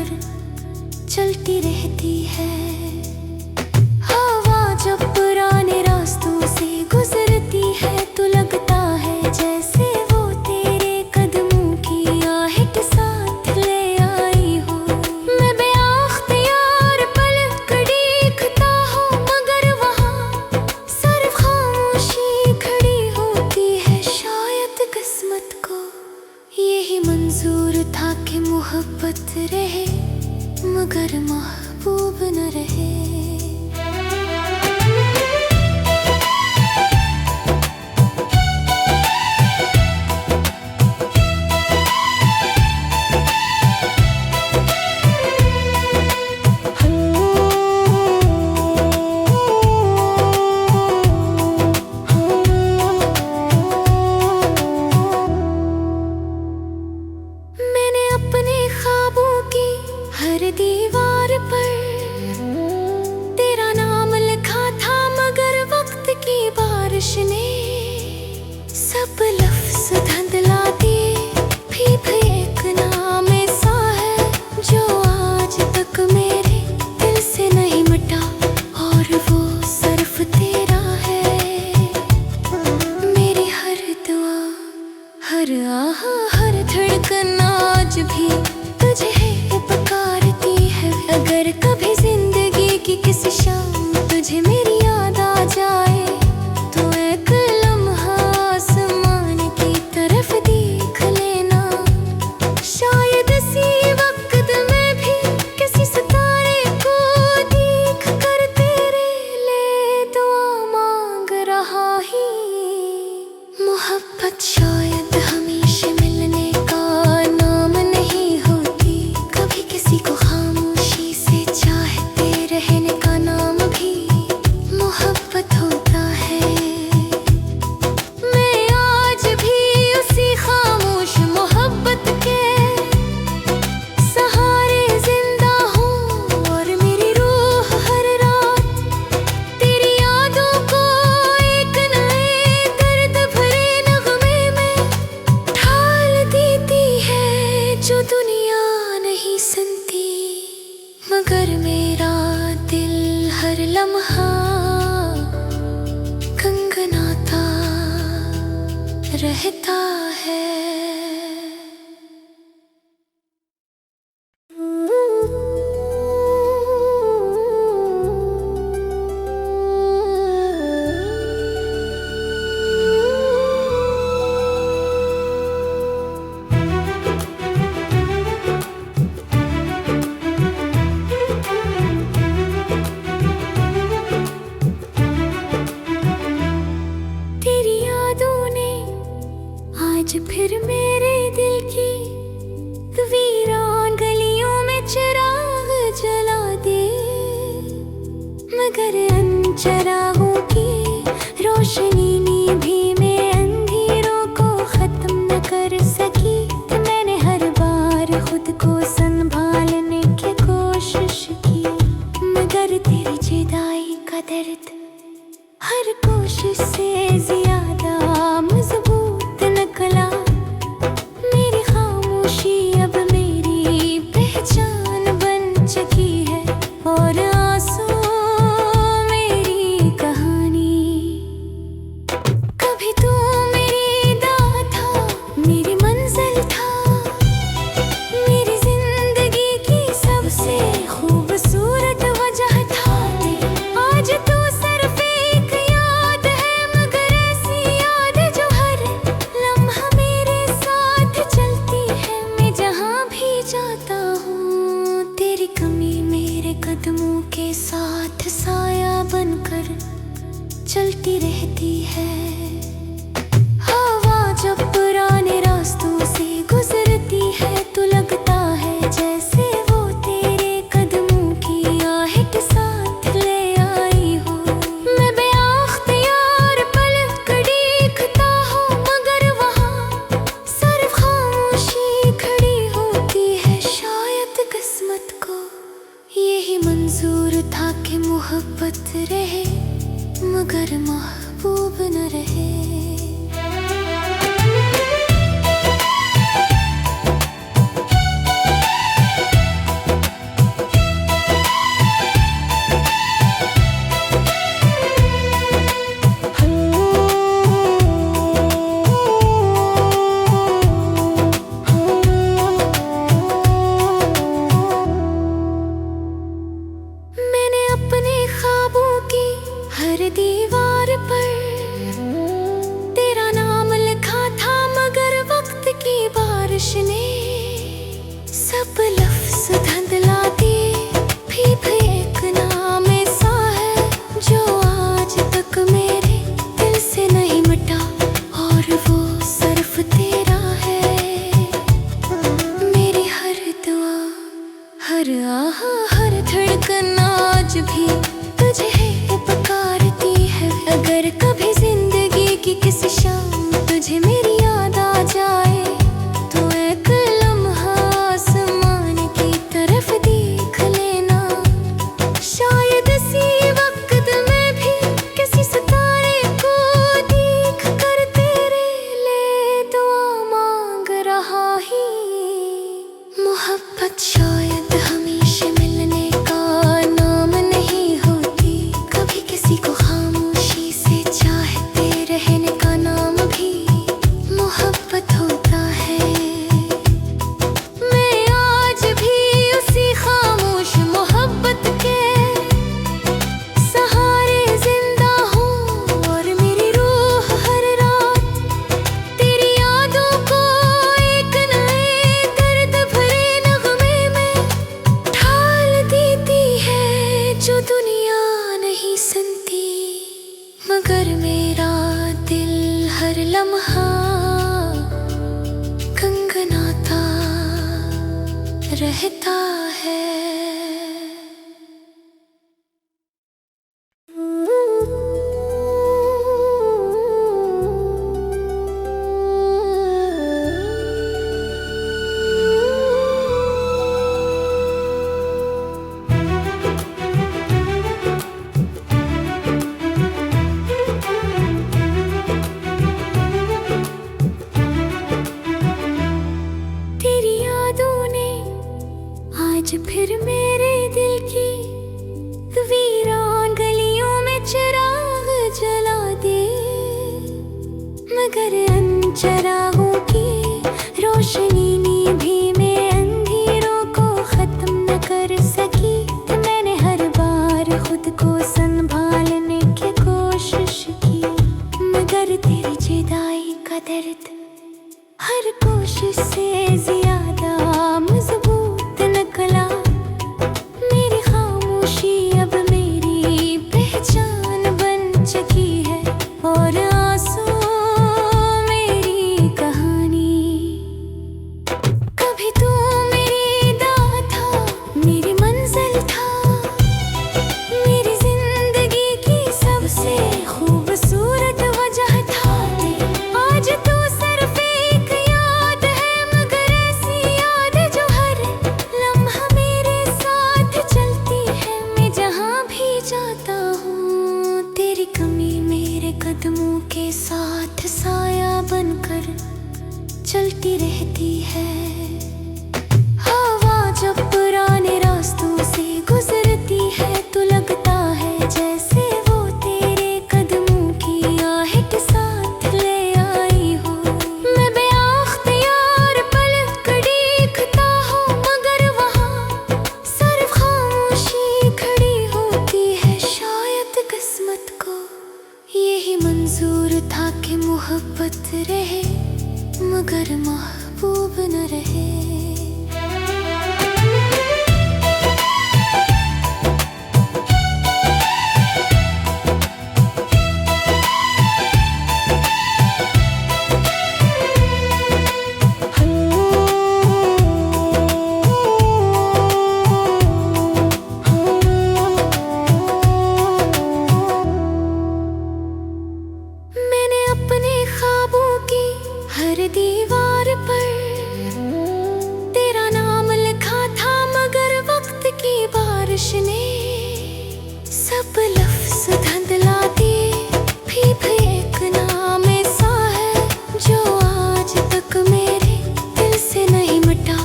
कर चलती रहती है। हवा जब पुराने रास्तों से गुजरती है तो लगता है जैसे वो तेरे कदमों की आहट साथ ले आई हो। मैं बेअख्तियार पलट कर देखता हूँ मगर वहाँ सिर्फ खामोशी खड़ी होती है। शायद किस्मत को यही मंजूर था कि मोहब्बत रहे मगर महबूब न रहे। मैंने अपने ख्वाबों की हर दीवार पर तेरा नाम लिखा था मगर वक्त की बारिश ने सब लफ्ज धुंधला दिए। भी एक नाम ऐसा है जो आज तक मेरे दिल से नहीं मिटा और वो सिर्फ तेरा है। मेरी हर दुआ हर आह हर धड़कन आज भी तुझे पुकारती है। अगर कभी जिंदगी की किसी शाम तुझे मेरी याद आ जाए तो एक लम्हा आसमान की तरफ देख लेना। शायद इसी वक्त में भी किसी सितारे को देख कर तेरे लिए दुआ मांग रहा ही। मोहब्बत शायद हमेशा मिलने का नाम नहीं होती, कभी किसी को खामोशी से चाहते रहने का नाम भी मोहब्बत होता है। मैं आज भी उसी खामोश मोहब्बत के सहारे जिंदा हूँ और मेरी रूह हर रात तेरी यादों को एक नए दर्द भरे नगमे में ढाल देती है जो दुनिया नहीं सुनती। मगर मेरा दिल हर लम्हा गनगनाता रहता है। तेरी यादों ने आज फिर मेरे दिल की वीरान गलियों में चिराग जला दे। मगर अन चिरागों की रोशनी ने भी मैं अंधेरों को खत्म न कर सकी। तो मैंने हर बार खुद को संभालने की कोशिश की मगर तेरी जुदाई का दर्द हर कोशिश से ज्यादा मजबूत निकला। मेरी खामोशी अब मेरी पहचान बन चुकी है और आंसू मेरी कहानी। रहता है। आज फिर मेरे दिल की वीरान गलियों में चिराग जला दे, मगर अन चिरागों की रोशनी ने भी मैं अंधेरों को खत्म न कर सकी। तो मैंने हर बार खुद को संभालने की कोशिश की, मगर तेरी जुदाई का दर्द हर कोशिश से ज्यादा मजबूत निकला। मेरी खामोशी अब मेरी पहचान बन चुकी है, और आंसू मेरी कहानी। कभी तू मेरी दाह था, मेरी मंजिल था, मेरी जिंदगी की सबसे खूबसूरत वजह था। आज तू सिर्फ एक याद है, मगर ऐसी याद जो हर लम्हा मेरे साथ चलती है। मैं जहाँ भी जाता हूँ तेरी कमी मेरे कदमों के साथ साया बनकर चलती रहती है। हवा जब पुराने रास्तों से गुजरती है तो लगता है जैसे वो तेरे कदमों की आहट साथ ले आई हो। मैं बेअख्तियार पलक देखता हूँ, मगर वहाँ सिर्फ खामोशी खड़ी होती है। शायद किस्मत को यही मंजूर था कि मोहब्बत रहे, मगर महबूब न रहे। मैंने अपने ख्वाबों की हर दीवार पर तेरा नाम लिखा था, मगर वक्त की बारिश ने सब लफ्ज धुंधला दिए। भी एक नाम ऐसा है जो आज तक मेरे दिल से नहीं मिटा,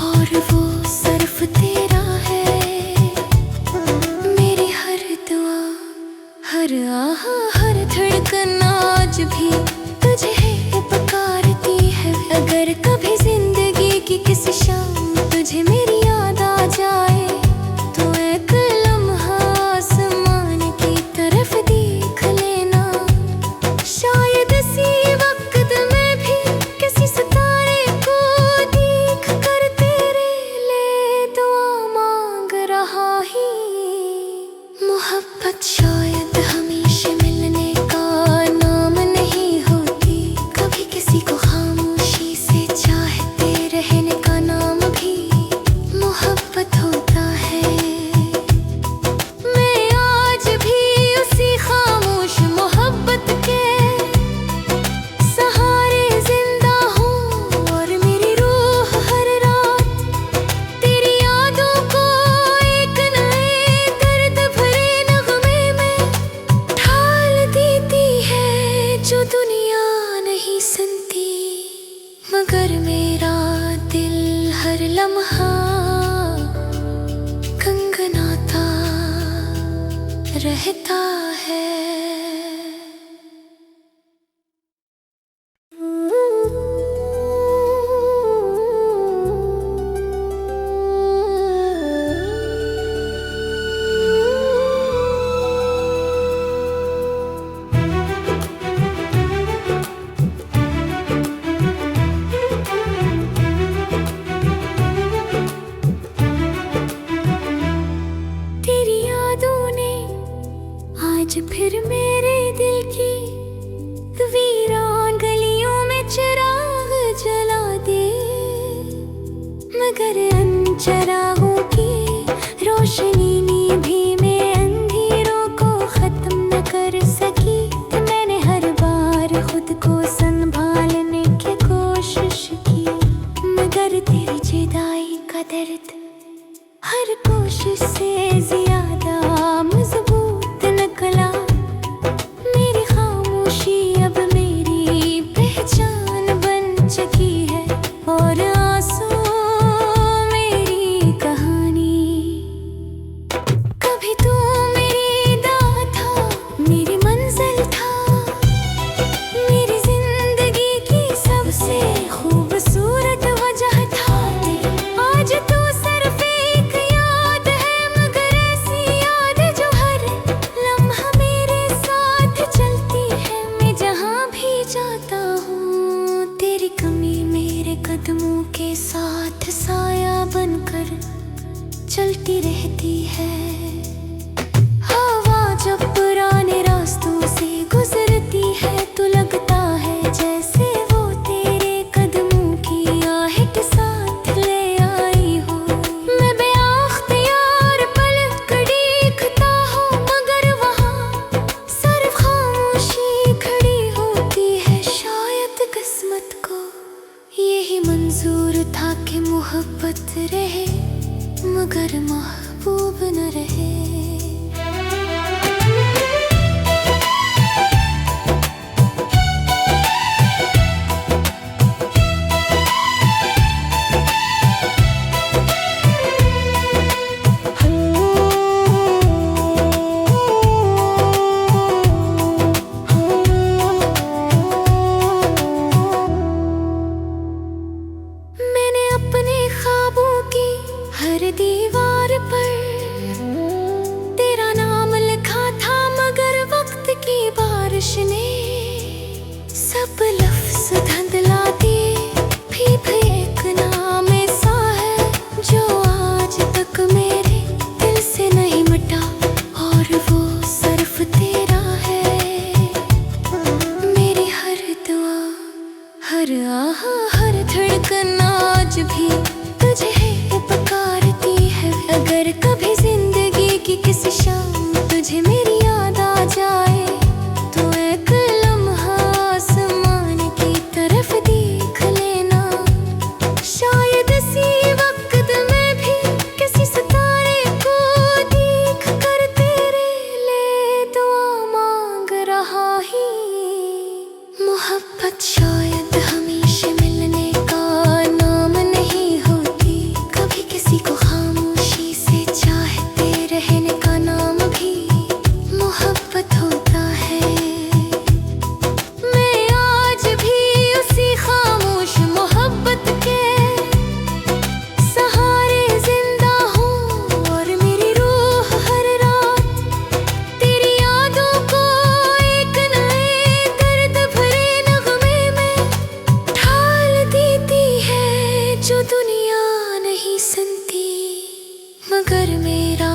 और वो सिर्फ तेरा है। मेरी हर दुआ, हर आह, हर धड़कन आज भी तुझे है पुकारती है। अगर कभी जिंदगी की किसी शाम तुझे मेरी याद आ जाए, तो एक लम्हा आसमान की तरफ देख लेना। शायद इसी वक्त मैं भी किसी सितारे को देख कर तेरे लिए दुआ मांग रहा ही। मोहब्बत शायद हमेशा मिलने का नाम नहीं होती, कभी किसी को खामोशी से चाहते रहने का नाम भी मोहब्बत होता है। मैं आज भी उसी खामोश मोहब्बत के सहारे जिंदा हूँ, और मेरी रूह हर रात तेरी यादों को एक नए दर्द भरे नगमे में ढाल देती है, जो दुनिया नहीं सुनती। मगर मेरा दिल हर लम्हा गनगनाता रहता है। तेरी यादों ने आज फिर चलती रहती है। हवा जब पुराने रास्तों से गुजरती है तो लगता है जैसे वो तेरे कदमों की आहट साथ ले आई हो। मैं बेअख्तियार पलक कर देखता हूँ मगर वहाँ सिर्फ खामोशी खड़ी होती है। शायद किस्मत को यही मंजूर था कि मोहब्बत रहे मगर महबूब न रहे। मैंने अपने ख्वाबों की हर दीवार पर तेरा नाम लिखा था मगर वक्त की बारिश ने सब लफ्ज धुंधला दिए। भी एक नाम ऐसा है जो आज तक मेरे दिल से नहीं मिटा और वो सिर्फ तेरा है। मेरी हर दुआ हर आह हर धड़कन आज भी तुझे है पुकारती है। अगर कभी जिंदगी की किसी शाम तुझे मेरी याद आ जाए तो एक लम्हा आसमान की तरफ देख लेना। शायद इसी वक्त में भी किसी सितारे को देख कर तेरे लिए दुआ मांग रहा ही। मोहब्बत शायद हमेशा मिलने का नाम नहीं होती, कभी किसी को खामोशी से चाहते रहने का नाम भी मोहब्बत होता है। मैं आज भी उसी खामोश मोहब्बत के सहारे जिंदा हूँ और मेरी रूह हर रात तेरी यादों को एक नए दर्द भरे नगमे में ढाल देती है जो दुनिया नहीं सुनती। मगर मेरा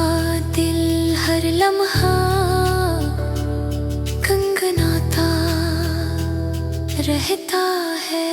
दिल हर लम्हा गनगनाता रहता है।